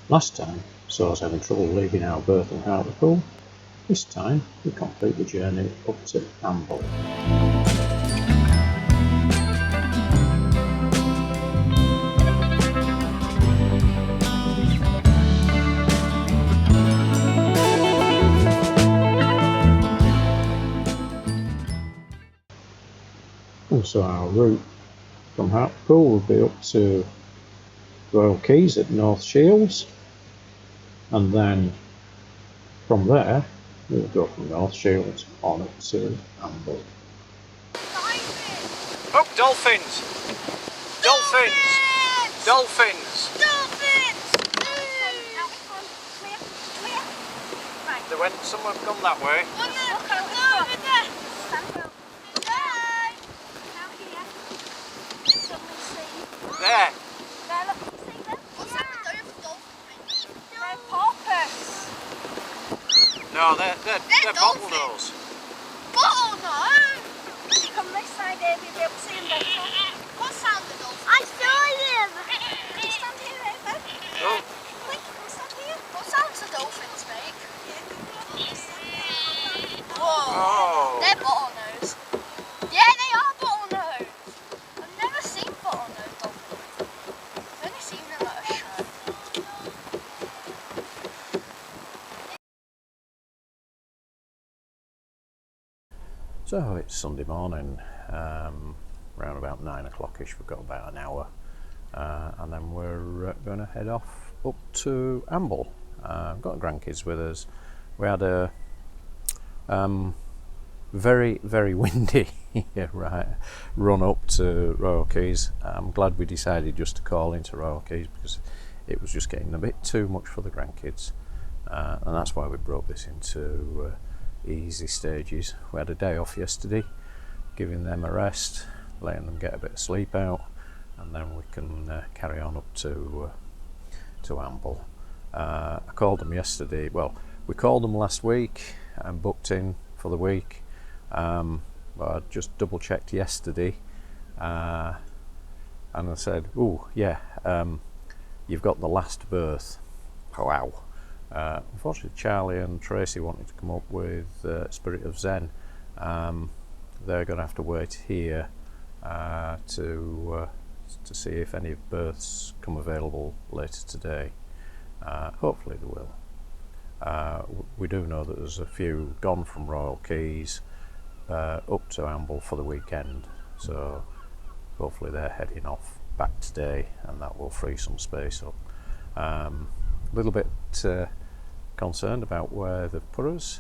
Last time saw us having trouble leaving our berth in Hartlepool. This time we complete the journey up to Amble. And so our route from Hartlepool will be up to Royal Quays at North Shields, and then from there we'll go from North Shields on up to Amble. Oh, dolphins! Dolphins! Dolphins! They went, some have gone that way. There! No, they're bottlenose. Bottlenose? You come this side, Amy, you'll be able to see them better. What sound the dolphins? I saw him! Can you stand here, Ava? Oh. Quick, can you stand here? What sounds the dolphins make? Whoa! Oh. They're bottlenose. Yeah, they are bottlenose. I've never seen bottlenose dolphins. I've only seen them at a show. So it's Sunday morning, around about 9 o'clock-ish. We've got about an hour, and then we're going to head off up to Amble. I've got the grandkids with us. We had a very, very windy run up to Royal Quays. I'm glad we decided just to call into Royal Quays because it was just getting a bit too much for the grandkids, and that's why we broke this into easy stages. We had a day off yesterday, giving them a rest, letting them get a bit of sleep out, and then we can carry on up to Amble. I called them yesterday. Well, we called them last week and booked in for the week, but I just double checked yesterday, and I said, "Oh yeah, you've got the last berth." Wow. Unfortunately, Charlie and Tracy wanted to come up with Spirit of Zen. They're going to have to wait here to see if any berths come available later today. Hopefully they will. We do know that there's a few gone from Royal Quays up to Amble for the weekend, so hopefully they're heading off back today, and that will free some space up. A little bit concerned about where they've put us.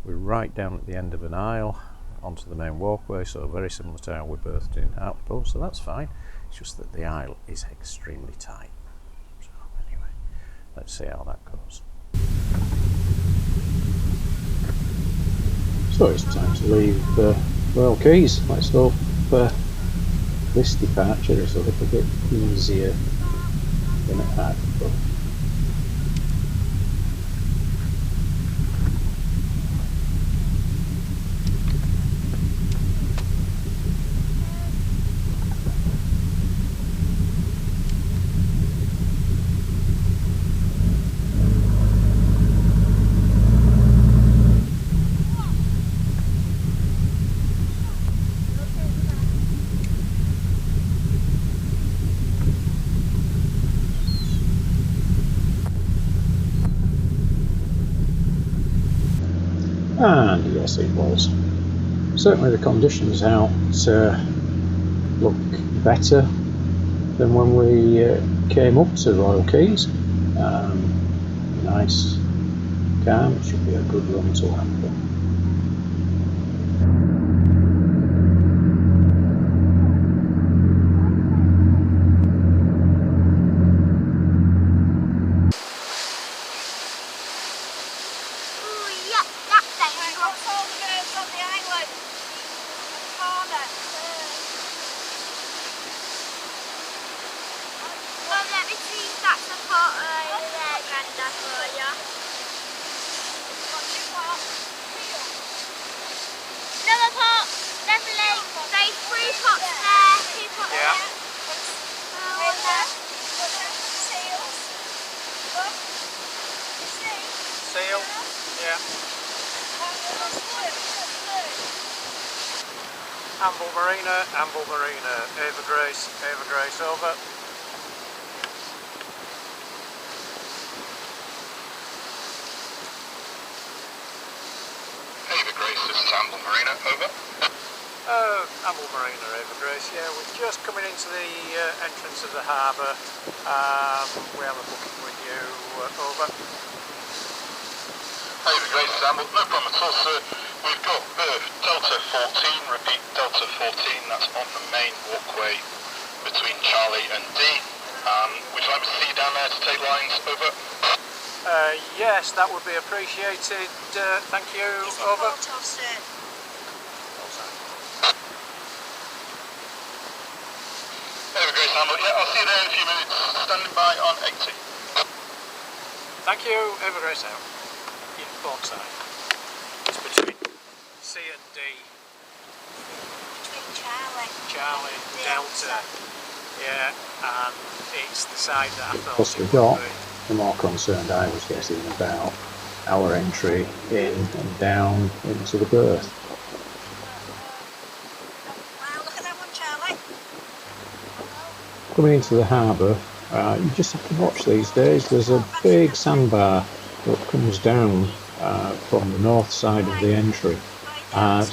We're right down at the end of an aisle onto the main walkway, so very similar to how we berthed in Hartlepool, so that's fine. It's just that the aisle is extremely tight. So anyway, let's see how that goes. So it's time to leave Royal Quays. Let's hope this departure is a little bit easier than at Hartlepool. And yes, it was. Certainly the conditions out look better than when we came up to Royal Quays. Nice, calm. It should be a good run to Amble. Seal? Yeah. Amble Marina, Ava Grace, over. Ava Grace, this is Amble Marina, over. Amble Marina, Ava Grace, yeah, we're just coming into the entrance of the harbour. We have a booking with you, over. Ava Grace, this is Amble, no problem at all, sir. We've got berth Delta 14, repeat Delta 14, that's on the main walkway between Charlie and D. Would you like me to see you down there to take lines, over? Yes, that would be appreciated. Thank you, over. Ava Grace, Amble, yeah, I'll see you there in a few minutes. Standing by on 80. Thank you, Ava Grace out. Yeah, port side. It's between C and D. Between Charlie, Delta. Yeah, and it's the side that I thought Plus it we would got, be. the more concerned I was getting about our entry in and down into the berth. Wow, look at that one, Charlie. Coming into the harbour, you just have to watch these days. There's a big sandbar that comes down from the north side of the entry.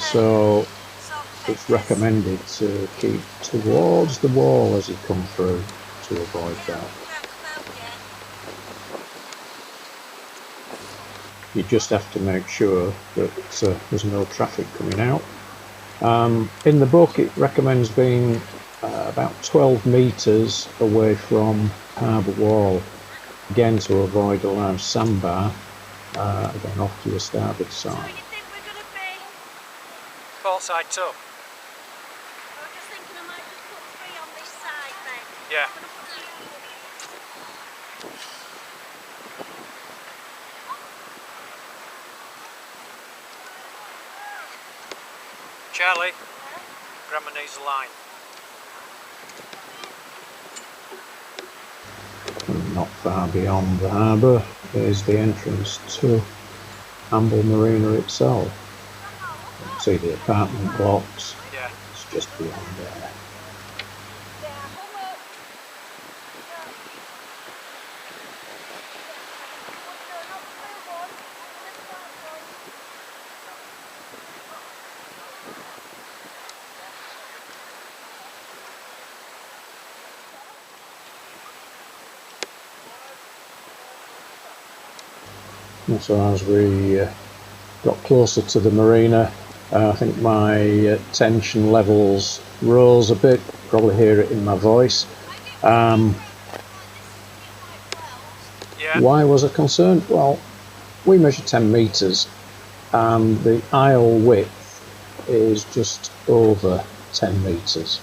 So it's recommended to keep towards the wall as you come through to avoid that. You just have to make sure that there's no traffic coming out. In the book it recommends being about 12 metres away from harbour wall, again to avoid a large sandbar, again off to your starboard So side. you think we're going to be... Port side too. I was just thinking I might just put 3 on this side then. Yeah. I'm going to put 3 on this. Charlie, Grandma needs a line. And not far beyond the harbour is the entrance to Amble Marina itself. You can see the apartment blocks, Yeah. it's just beyond there. And so as we got closer to the marina, I think my tension levels rose a bit, probably hear it in my voice. Yeah. Why was I concerned? Well, we measure 10 metres and the aisle width is just over 10 metres.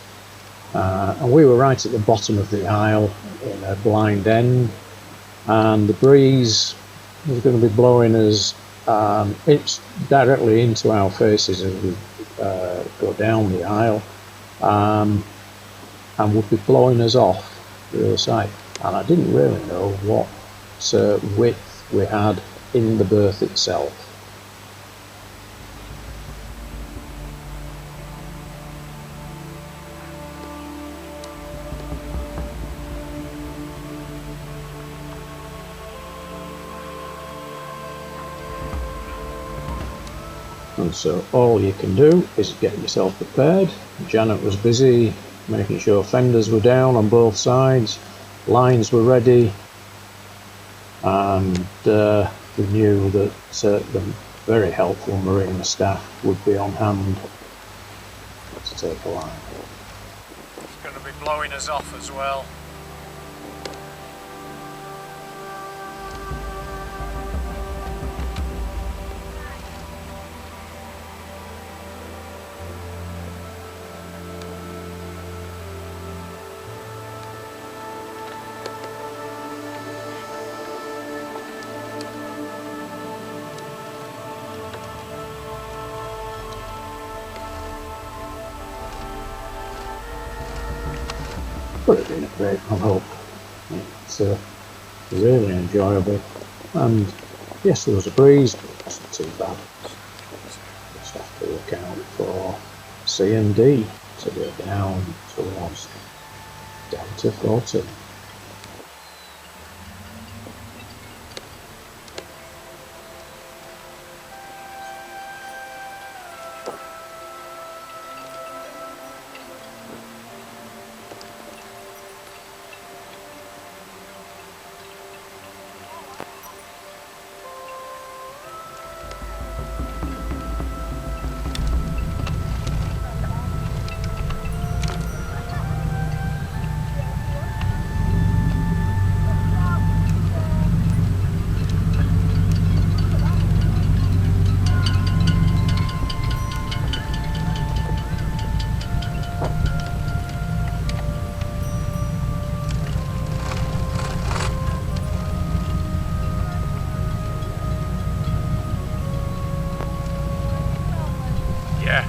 And we were right at the bottom of the aisle in a blind end, and the breeze was going to be blowing us it's directly into our faces as we go down the aisle, and would be blowing us off the other side. And I didn't really know what width we had in the berth itself. And so all you can do is get yourself prepared. Janet was busy making sure fenders were down on both sides, lines were ready, and we knew that the very helpful Marina staff would be on hand to take a line. It's going to be blowing us off as well. But it's been a great run up. It's really enjoyable, and Yes, there was a breeze, but it wasn't too bad. Just have to look out for C and D to go down towards Delta 14. Yeah.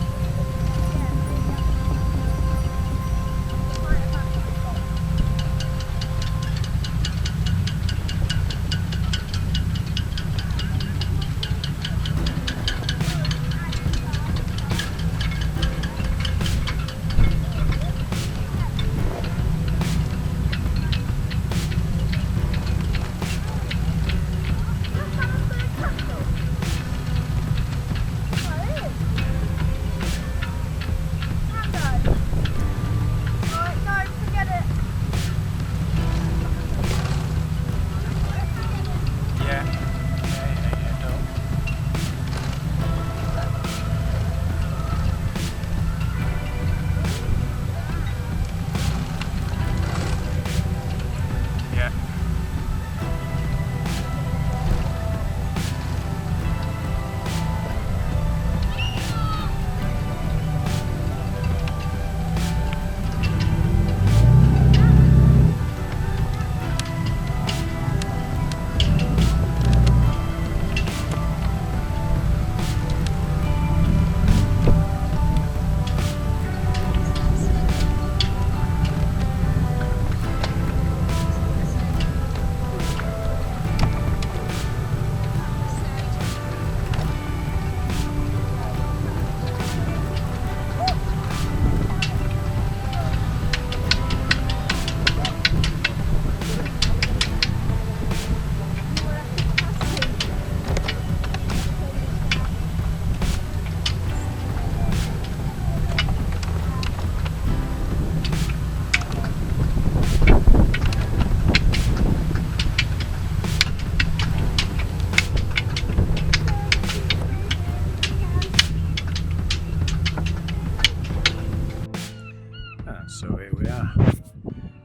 So here we are,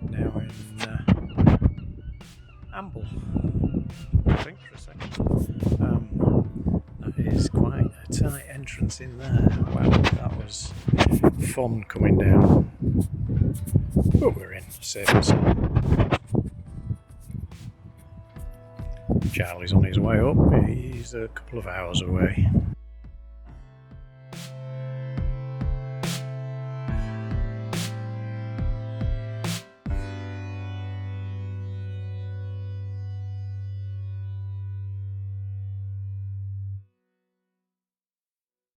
now in Amble, I think, for a second. That is quite a tight entrance in there. Wow, that was fun coming down. But we're in, safe and sound. Charlie's on his way up, he's a couple of hours away.